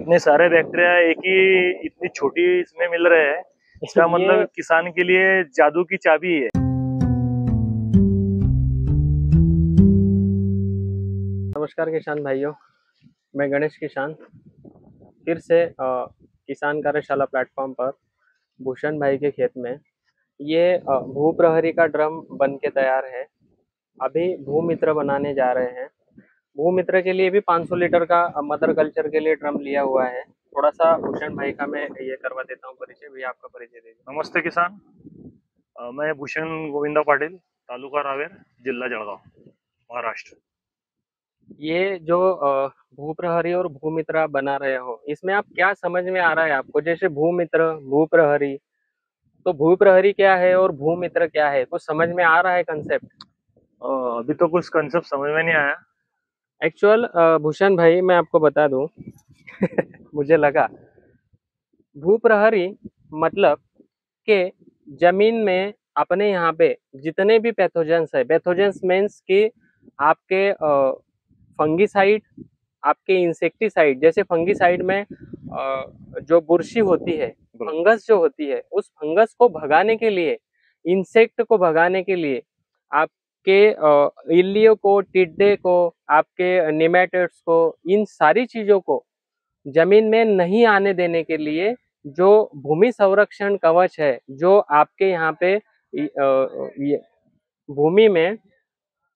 इतने सारे बैक्टीरिया एक ही इतनी छोटी इसमें मिल रहे हैं, इसका मतलब किसान के लिए जादू की चाबी है। नमस्कार किसान भाइयों, मैं गणेश किसान फिर से किसान कार्यशाला प्लेटफॉर्म पर भूषण भाई के खेत में ये भू प्रहरी का ड्रम बन के तैयार है। अभी भू मित्र बनाने जा रहे हैं। भू मित्र के लिए भी 500 लीटर का मदर कल्चर के लिए ड्रम लिया हुआ है। थोड़ा सा भूषण भाई का मैं ये करवा देता हूँ परिचय। भैया आपका परिचय दीजिए। नमस्ते किसान, मैं भूषण गोविंदा पाटिल, तालुका रावेर, जिला जळगाव, महाराष्ट्र। ये जो भू प्रहरी और भू मित्र आप बना रहे हो, इसमें आप क्या समझ में आ रहा है आपको? जैसे भू मित्र, भू प्रहरी, तो भू प्रहरी क्या है और भू मित्र क्या है, कुछ समझ में आ रहा है कंसेप्ट? अभी तो कुछ कंसेप्ट समझ में नहीं आया। एक्चुअल भूषण भाई मैं आपको बता दूं मुझे लगा भू प्रहरी मतलब के जमीन में अपने यहाँ पे जितने भी पैथोजेंस है, पैथोजेंस मीन्स कि आपके फंगीसाइड, आपके इंसेक्टिसाइड, जैसे फंगीसाइड में जो बुरशी होती है, फंगस जो होती है, उस फंगस को भगाने के लिए, इंसेक्ट को भगाने के लिए, आपके इल्लियों को, टिड्डे को, आपके निमेटोड्स को, इन सारी चीजों को जमीन में नहीं आने देने के लिए जो भूमि संरक्षण कवच है, जो आपके यहाँ पे भूमि में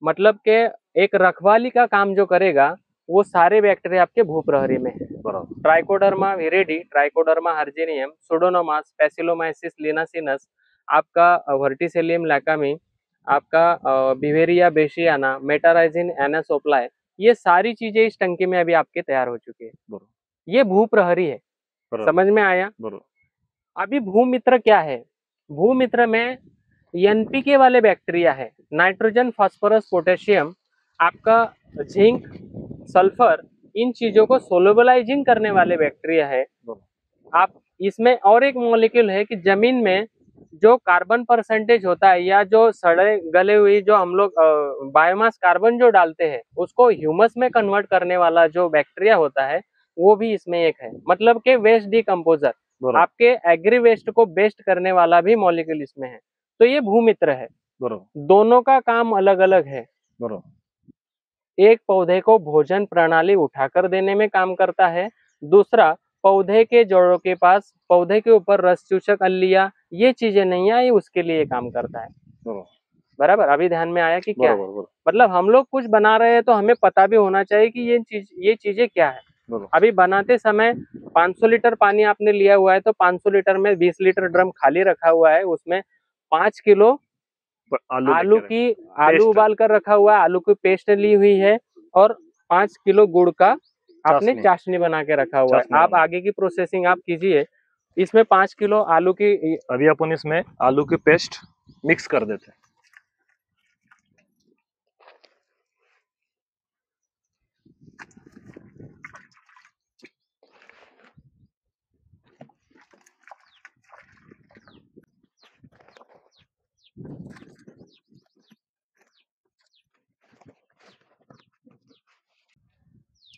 मतलब के एक रखवाली का काम जो करेगा, वो सारे बैक्टीरिया आपके भू प्रहरी में है। ट्राइकोडर्मा विरिडी, ट्राइकोडर्मा हर्जिनियम, सुडोनोमास, पैसिलोमाइसिस लिनासिनस, आपका वर्टिसेलियम लैकामी, आपका बिवेरिया बेशियाना, मेटाराइजिन एनासोप्लाई, ये सारी चीजें इस टंकी में अभी आपके तैयार हो चुकी है। ये भू प्रहरी है। समझ में आया? अभी भू मित्र क्या है? भू मित्र में एनपीके वाले बैक्टीरिया है, नाइट्रोजन, फास्फोरस, पोटेशियम, आपका जिंक, सल्फर, इन चीजों को सोलोबलाइजिंग करने वाले बैक्टीरिया है। आप इसमें और एक मॉलिक्यूल है कि जमीन में जो कार्बन परसेंटेज होता है, या जो सड़े गले हुई जो हम लोग बायोमास कार्बन जो डालते हैं, उसको ह्यूमस में कन्वर्ट करने वाला जो बैक्टीरिया होता है, वो भी इसमें एक है। मतलब के वेस्ट डिकम्पोजर, आपके एग्री वेस्ट को बेस्ट करने वाला भी मॉलिक्यूल इसमें है। तो ये भूमित्र है। दोनों का काम अलग अलग है। एक पौधे को भोजन प्रणाली उठाकर देने में काम करता है, दूसरा पौधे के जड़ों के पास, पौधे के ऊपर रस चूसक अल्लिया, ये चीजें नहीं आई, उसके लिए काम करता है। बराबर? अभी ध्यान में आया कि क्या है? मतलब हम लोग कुछ बना रहे हैं तो हमें पता भी होना चाहिए कि ये चीजें क्या है। अभी बनाते समय 500 लीटर पानी आपने लिया हुआ है, तो 500 लीटर में 20 लीटर ड्रम खाली रखा हुआ है, उसमें 5 किलो आलू उबाल कर रखा हुआ है, आलू की पेस्ट ली हुई है, और 5 किलो गुड़ का आपने चाशनी बना के रखा हुआ है। आप आगे की प्रोसेसिंग आप कीजिए। इसमें 5 किलो आलू की, अभी अपन इसमें आलू की पेस्ट मिक्स कर देते हैं।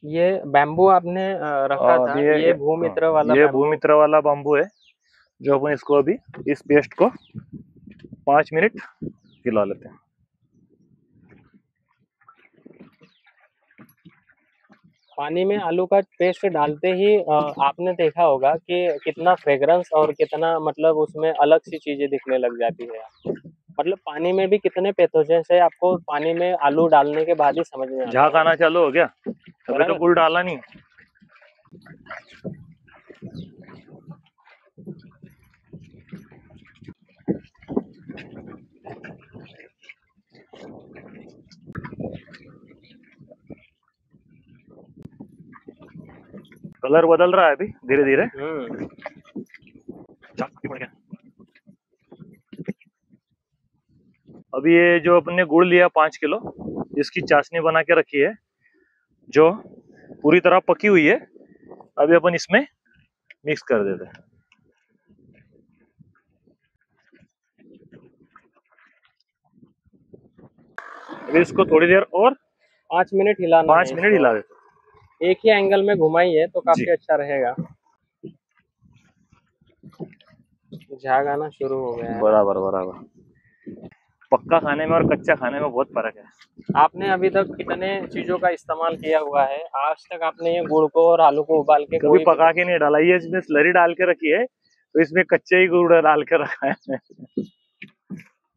ये बैम्बू आपने रखा था, ये भूमित्र वाला, ये भूमित्र वाला बैम्बू है, जो अपन इसको अभी इस पेस्ट को 5 मिनट हिला लेते हैं। पानी में आलू का पेस्ट डालते ही आपने देखा होगा कि कितना फ्रेग्रेंस और कितना मतलब उसमें अलग सी चीजें दिखने लग जाती है। मतलब पानी में भी कितने पैथोजेंस है, आपको पानी में आलू डालने के बाद ही समझ में आता है। झाग आना चालू हो गया, अभी तो गुड़ डाला नहीं। कलर बदल रहा है अभी धीरे धीरे। अभी ये जो अपने गुड़ लिया 5 किलो, इसकी चाशनी बना के रखी है, जो पूरी तरह पकी हुई है, अभी अपन इसमें मिक्स कर देते हैं। अभी इसको थोड़ी देर और 5 मिनट हिलाना, 5 मिनट हिला देते हैं। एक ही एंगल में घुमाइए तो जी। काफी अच्छा रहेगा। झाग आना शुरू हो गया है। बराबर बराबर। पक्का खाने में और कच्चा खाने में बहुत फर्क है। आपने अभी तक कितने चीजों का इस्तेमाल किया हुआ है? आज तक आपने ये गुड़ को और आलू को उबाल के कभी कोई पका के नहीं डाला, ये इसमें स्लरी डाल के रखी है तो इसमें कच्चे ही गुड़ डाल के रखा है।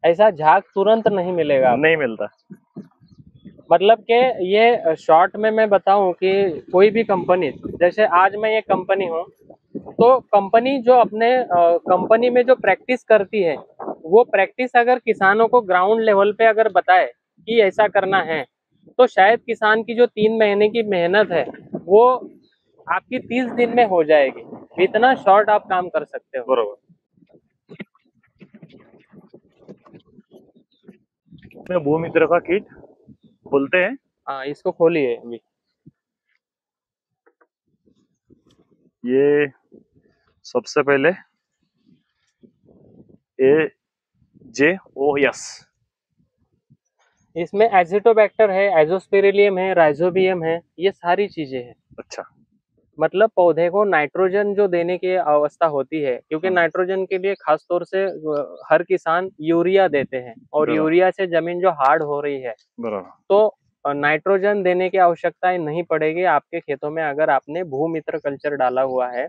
ऐसा झाग तुरंत नहीं मिलेगा आपको। नहीं मिलता। मतलब कि ये शॉर्ट में मैं बताऊं कि कोई भी कंपनी, जैसे आज मैं ये कंपनी हूँ, तो कंपनी जो अपने कंपनी में जो प्रैक्टिस करती है, वो प्रैक्टिस अगर किसानों को ग्राउंड लेवल पे अगर बताए कि ऐसा करना है, तो शायद किसान की जो 3 महीने की मेहनत है वो आपकी 30 दिन में हो जाएगी। इतना शॉर्ट आप काम कर सकते हो। बरोबर। इसमें भूमित्र का किट खोलते हैं। हाँ, इसको खोलिए अभी। ये सबसे पहले AJOS, इसमें एजिटोबैक्टर है, एजोस्पिरिलियम है, राइजोबियम है, ये सारी चीजें हैं। अच्छा। मतलब पौधे को नाइट्रोजन जो देने की अवस्था होती है, क्योंकि नाइट्रोजन के लिए खास तौर से हर किसान यूरिया देते हैं, और बराबर। यूरिया से जमीन जो हार्ड हो रही है, बराबर। तो नाइट्रोजन देने की आवश्यकता नहीं पड़ेगी आपके खेतों में अगर आपने भूमित्र कल्चर डाला हुआ है।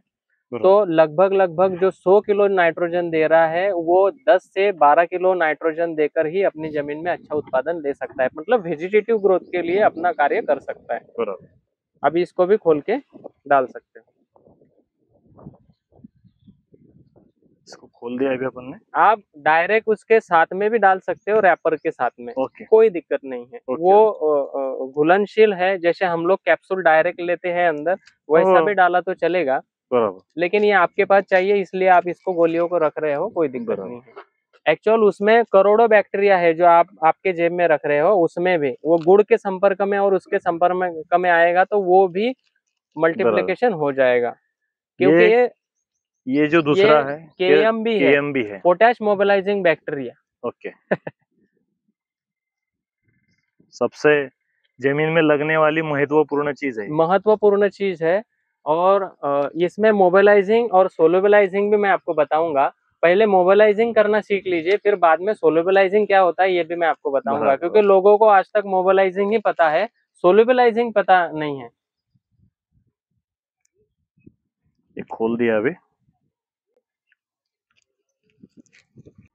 तो लगभग जो 100 किलो नाइट्रोजन दे रहा है, वो 10 से 12 किलो नाइट्रोजन देकर ही अपनी जमीन में अच्छा उत्पादन दे सकता है। मतलब वेजिटेटिव ग्रोथ के लिए अपना कार्य कर सकता है। बराबर। अभी इसको भी खोल के डाल सकते हो। इसको खोल दिया अभी अपन ने। आप डायरेक्ट उसके साथ में भी डाल सकते हो, रैपर के साथ में, ओके। कोई दिक्कत नहीं है। ओके। वो घुलनशील है, जैसे हम लोग कैप्सूल डायरेक्ट लेते हैं अंदर, वैसा भी डाला तो चलेगा। बराबर। लेकिन ये आपके पास चाहिए, इसलिए आप इसको गोलियों को रख रहे हो, कोई दिक्कत बराबर। नहीं है। एक्चुअल उसमें करोड़ों बैक्टीरिया है जो आप आपके जेब में रख रहे हो, उसमें भी वो गुड़ के संपर्क में और उसके संपर्क में आएगा तो वो भी मल्टीप्लिकेशन हो जाएगा। क्योंकि ये जो दूसरा है KMB है, KMB है, पोटैश मोबिलाइजिंग बैक्टीरिया। ओके। सबसे जमीन में लगने वाली महत्वपूर्ण चीज है। महत्वपूर्ण चीज है। और इसमें मोबिलाइजिंग और सोलुबलाइजिंग भी मैं आपको बताऊंगा। पहले मोबिलाइजिंग करना सीख लीजिए, फिर बाद में सोलुबलाइजिंग क्या होता है ये भी मैं आपको बताऊंगा, क्योंकि लोगों को आज तक मोबिलाइजिंग ही पता है, सोलुबलाइजिंग पता नहीं है। ये खोल दिया अभी।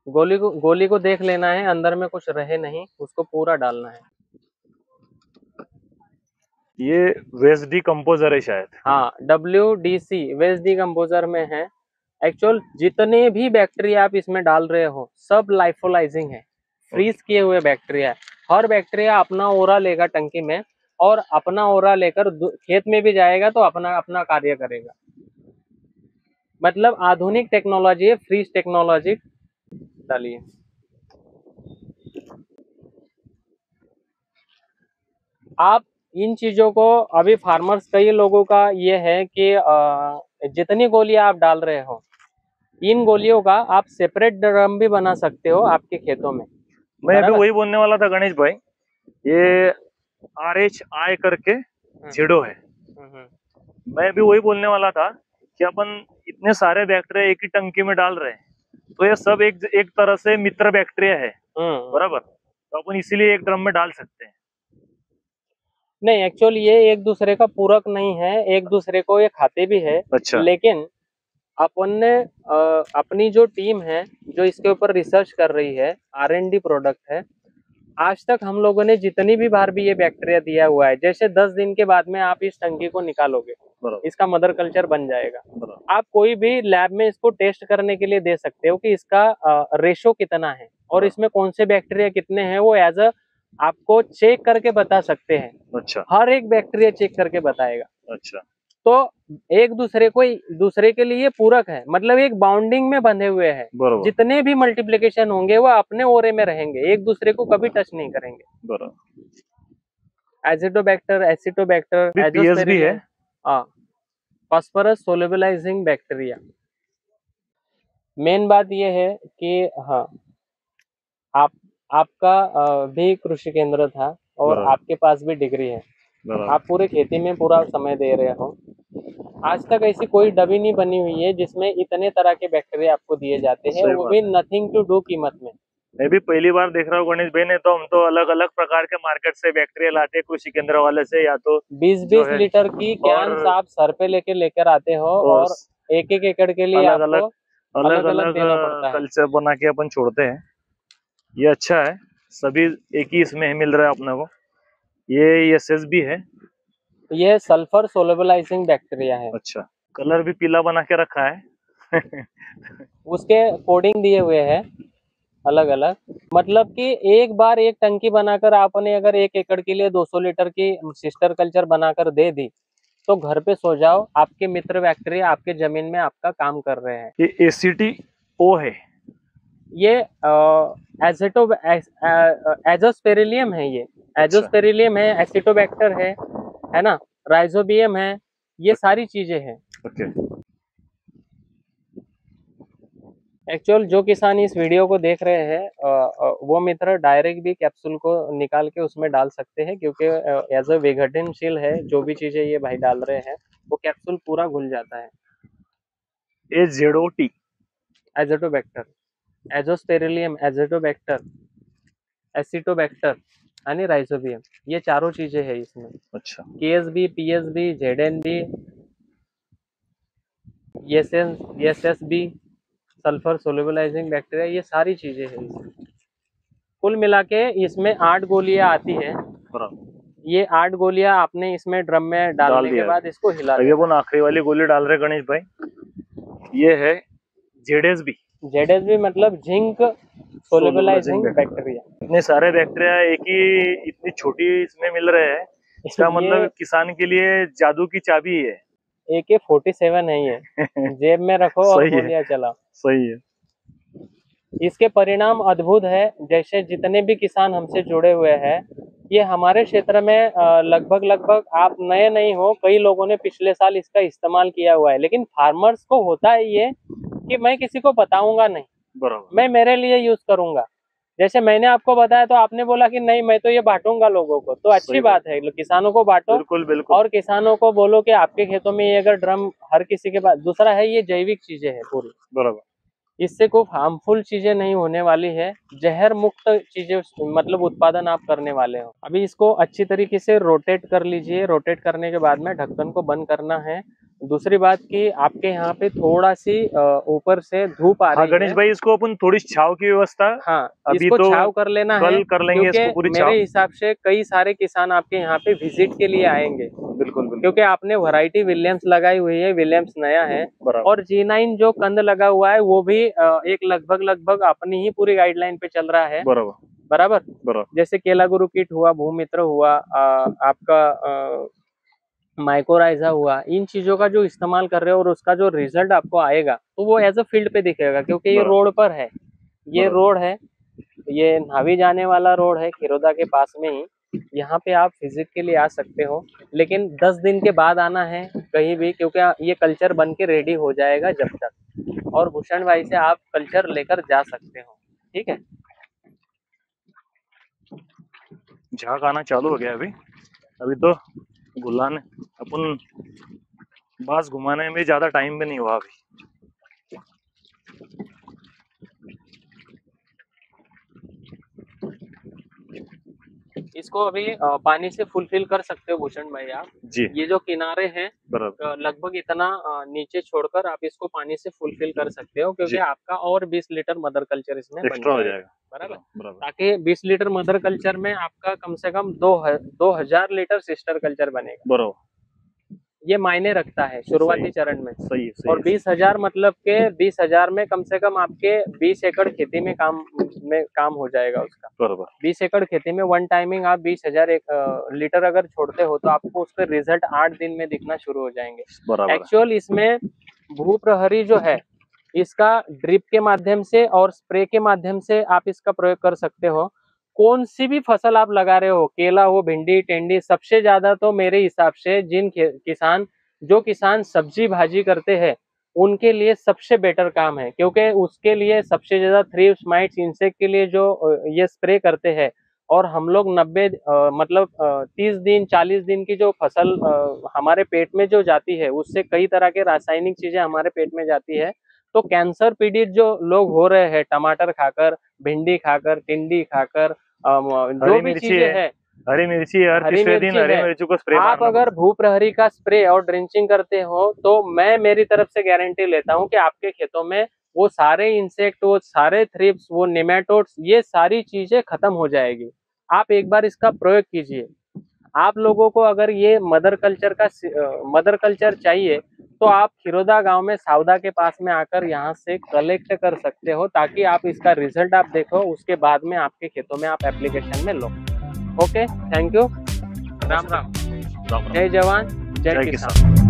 गोली को देख लेना है, अंदर में कुछ रहे नहीं, उसको पूरा डालना है। ये वेस्ट डिकम्पोजर है शायद। हाँ, WDC वेस्ट डिकम्पोजर में है। एक्चुअल जितने भी बैक्टीरिया आप इसमें डाल रहे हो सब लाइफोलाइजिंग है, फ्रीज किए हुए बैक्टीरिया है। हर बैक्टीरिया अपना ओरा लेगा टंकी में, और अपना ओरा लेकर खेत में भी जाएगा तो अपना अपना कार्य करेगा। मतलब आधुनिक टेक्नोलॉजी है, फ्रीज टेक्नोलॉजी डालिए। आप इन चीजों को, अभी फार्मर्स कई लोगों का ये है कि जितनी गोलियां आप डाल रहे हो, इन गोलियों का आप सेपरेट ड्रम भी बना सकते हो आपके खेतों में। मैं अभी वही बोलने वाला था गणेश भाई, ये RHI करके जेडो है। मैं भी वही बोलने वाला था कि अपन इतने सारे बैक्टीरिया एक ही टंकी में डाल रहे हैं, तो ये सब एक तरह से मित्र बैक्टीरिया है, बराबर। तो अपन इसीलिए एक ड्रम में डाल सकते हैं। नहीं, एक्चुअली ये एक दूसरे का पूरक नहीं है, एक दूसरे को ये खाते भी है। अच्छा। लेकिन अपन ने अपनी जो टीम है जो इसके ऊपर रिसर्च कर रही है, R&D प्रोडक्ट है, आज तक हम लोगों ने जितनी भी बार भी ये बैक्टीरिया दिया हुआ है, जैसे 10 दिन के बाद में आप इस टंकी को निकालोगे, इसका मदर कल्चर बन जाएगा। आप कोई भी लैब में इसको टेस्ट करने के लिए दे सकते हो कि इसका रेशो कितना है और इसमें कौन से बैक्टीरिया कितने हैं, वो एज अ आपको चेक करके बता सकते हैं। अच्छा। हर एक बैक्टीरिया चेक करके बताएगा। अच्छा। तो एक दूसरे के लिए पूरक है, मतलब एक बाउंडिंग में बंधे हुए हैं। जितने भी मल्टीप्लिकेशन होंगे वो अपने ओरे में रहेंगे, एक दूसरे को कभी टच नहीं करेंगे। बराबर। एजिडोबैक्टर, एसिटोबैक्टर, PS भी है। Phosphorus solubilising bacteria. मेन बात ये है कि हाँ, आपका भी कृषि केंद्र था और आपके पास भी डिग्री है, बराबर। आप पूरे खेती में पूरा समय दे रहे हो। आज तक ऐसी कोई डबी नहीं बनी हुई है जिसमें इतने तरह के बैक्टीरिया आपको दिए जाते हैं, सही वो बात भी है। नथिंग टू डू कीमत में। मैं भी पहली बार देख रहा हूँ गणेश भाई ने, तो हम तो अलग अलग प्रकार के मार्केट से बैक्टीरिया लाते हैं, कृषि केंद्र वाले से या तो जो 20-20 है, लीटर की और कैंस आप सर पे लेकर आते हो, और एक एक एकड़ के लिए अलग आपको अलग अलग अलग अलग देना पड़ता है। कल्चर बना के अपन छोड़ते हैं। ये अच्छा है, सभी एक ही इसमें मिल रहा है अपने को। ये SSB है। ये सल्फर सोलेबलाइजिंग बैक्टीरिया है। अच्छा, कलर भी पीला बना के रखा है। उसके कोडिंग दिए हुए हैं अलग अलग। मतलब कि एक बार एक टंकी बनाकर आपने अगर 1 एकड़ के लिए 200 लीटर की सिस्टर कल्चर बनाकर दे दी, तो घर पे सो जाओ, आपके मित्र बैक्टीरिया आपके जमीन में आपका काम कर रहे हैं। ये ACTO है। ये एजेटो एजोस्पेरिलियम है, ये एजोस्पेरिलियम है, एसिटोबैक्टर है ना, राइजोबियम है, ये सारी चीजें हैं। ओके। एक्चुअल जो किसान इस वीडियो को देख रहे हैं वो मित्र डायरेक्ट भी कैप्सूल को निकाल के उसमें डाल सकते हैं, क्योंकि एज अ विघटनशील है, जो भी चीजें ये भाई डाल रहे हैं वो कैप्सूल पूरा घुल जाता है। AZOT। एजेटोबैक्टर, एजोस्पेरिलियम, एजेटोबैक्टर, एसिटोबैक्टर आणि राइजोबियम, ये चारों चीजें हैं इसमें। अच्छा। KSB, PSB, ZNB, SSB, sulphur solubilising bacteria, ये सारी चीजें हैं इसमें। कुल मिला के इसमें 8 गोलियां आती हैं। बराबर। ये 8 गोलियां आपने इसमें ड्रम में डालने के बाद इसको हिला अभी अपन आखिरी वाली गोली डाल रहे हैं गणेश भाई। ये है ZSB। ZSB मतलब जिंक सोल्युबलाइजिंग बैक्टीरिया। इतने सारे बैक्टीरिया एक ही इतनी छोटी इसमें मिल रहे हैं, इसका मतलब किसान के लिए जादू की चाबी है। AK-47 है ये, जेब में रखो और सही है, गोलियां चलाओ। सही है। इसके परिणाम अद्भुत है। जैसे जितने भी किसान हमसे जुड़े हुए हैं, ये हमारे क्षेत्र में लगभग आप नए नहीं हो, कई लोगों ने पिछले साल इसका इस्तेमाल किया हुआ है, लेकिन फार्मर्स को होता है ये कि मैं किसी को बताऊंगा नहीं, बराबर। मैं मेरे लिए यूज करूंगा। जैसे मैंने आपको बताया तो आपने बोला कि नहीं मैं तो ये बांटूंगा लोगों को, तो अच्छी बात है, किसानों को बांटो। बिल्कुल बिल्कुल। और किसानों को बोलो कि आपके खेतों में ये अगर ड्रम हर किसी के पास, दूसरा है ये जैविक चीजें हैं पूरी, बराबर। इससे कोई हार्मफुल चीजें नहीं होने वाली है, जहर मुक्त चीजें मतलब उत्पादन आप करने वाले हो। अभी इसको अच्छी तरीके से रोटेट कर लीजिए। रोटेट करने के बाद में ढक्कन को बंद करना है। दूसरी बात कि आपके यहाँ पे थोड़ा सी ऊपर से धूप आ रही है। गणेश भाई, इसको अपन थोड़ी छाव की व्यवस्था हाँ, अभी इसको तो छाव कर लेना है, कल कर लेंगे इसको पूरी छाव। मेरे हिसाब से कई सारे किसान आपके यहाँ पे विजिट के लिए आएंगे। बिल्कुल बिल्कुल। क्योंकि आपने वैरायटी विलियम्स लगाई हुई है, विलियम्स नया है, और G9 जो कंद लगा हुआ है वो भी एक लगभग अपनी ही पूरी गाइडलाइन पे चल रहा है। बराबर। जैसे केला गुरु किट हुआ, भूमित्र हुआ, आपका माइकोराइजा हुआ, इन चीजों का जो इस्तेमाल कर रहे हो और उसका जो रिजल्ट आपको आएगा तो वो एज अ फील्ड पे दिखेगा, क्योंकि ये रोड पर है, ये रोड है, ये नावी जाने वाला रोड है खिरोदा के पास में ही। यहाँ पे आप विजिट के लिए आ सकते हो, लेकिन 10 दिन के बाद आना है कहीं भी, क्योंकि ये कल्चर बन के रेडी हो जाएगा जब तक, और भूषण भाई से आप कल्चर लेकर जा सकते हो। ठीक है, झाग आना चालू हो गया अभी तो गुलाने अपन बांस घुमाने में ज्यादा टाइम भी नहीं हुआ अभी। इसको अभी पानी से फुलफिल कर सकते हो भूषण भाई आप जी। ये जो किनारे हैं लगभग इतना नीचे छोड़कर आप इसको पानी से फुलफिल कर सकते हो, क्योंकि आपका और 20 लीटर मदर कल्चर इसमें एक्स्ट्रा हो जाएगा। बराबर। ताकि 20 लीटर मदर कल्चर में आपका कम से कम 2000 लीटर सिस्टर कल्चर बनेगा। बराबर, ये मायने रखता है शुरुआती चरण में। सही। और 20,000 मतलब के 20,000 में कम से कम आपके 20 एकड़ खेती में काम हो जाएगा उसका। बराबर। 20 एकड़ खेती में वन टाइमिंग आप 20,000 लीटर अगर छोड़ते हो तो आपको उसके रिजल्ट 8 दिन में दिखना शुरू हो जाएंगे। एक्चुअल इसमें भू प्रहरी जो है इसका ड्रिप के माध्यम से और स्प्रे के माध्यम से आप इसका प्रयोग कर सकते हो। कौन सी भी फसल आप लगा रहे हो, केला हो, भिंडी, टेंडी, सबसे ज्यादा तो मेरे हिसाब से जो किसान सब्जी भाजी करते हैं उनके लिए सबसे बेटर काम है, क्योंकि उसके लिए सबसे ज्यादा थ्रिप्स, माइट्स, इंसेक्ट के लिए जो ये स्प्रे करते हैं और हम लोग 30 दिन 40 दिन की जो फसल हमारे पेट में जो जाती है, उससे कई तरह के रासायनिक चीजें हमारे पेट में जाती है। तो कैंसर पीड़ित जो लोग हो रहे हैं टमाटर खाकर, भिंडी खाकर, टिंडी खाकर, जो हरी भी मिर्ची चीजें है, है, हरी मिर्ची हर हरी तीसरे दिन मिर्ची हरी है, मिर्ची को स्प्रे आप मारना अगर भूप्रहरी का स्प्रे और ड्रिंचिंग करते हो तो मैं मेरी तरफ से गारंटी लेता हूं कि आपके खेतों में वो सारे इंसेक्ट, वो सारे थ्रिप्स, वो निमेटोड्स, ये सारी चीजें खत्म हो जाएगी। आप एक बार इसका प्रयोग कीजिए। आप लोगों को अगर ये मदर कल्चर चाहिए तो आप खिरोदा गांव में सावदा के पास में आकर यहाँ से कलेक्ट कर सकते हो, ताकि आप इसका रिजल्ट आप देखो, उसके बाद में आपके खेतों में आप एप्लीकेशन में लो। Okay, thank you. Ram Ram. Ram Ram. जय जवान जय जय किसान। किसान।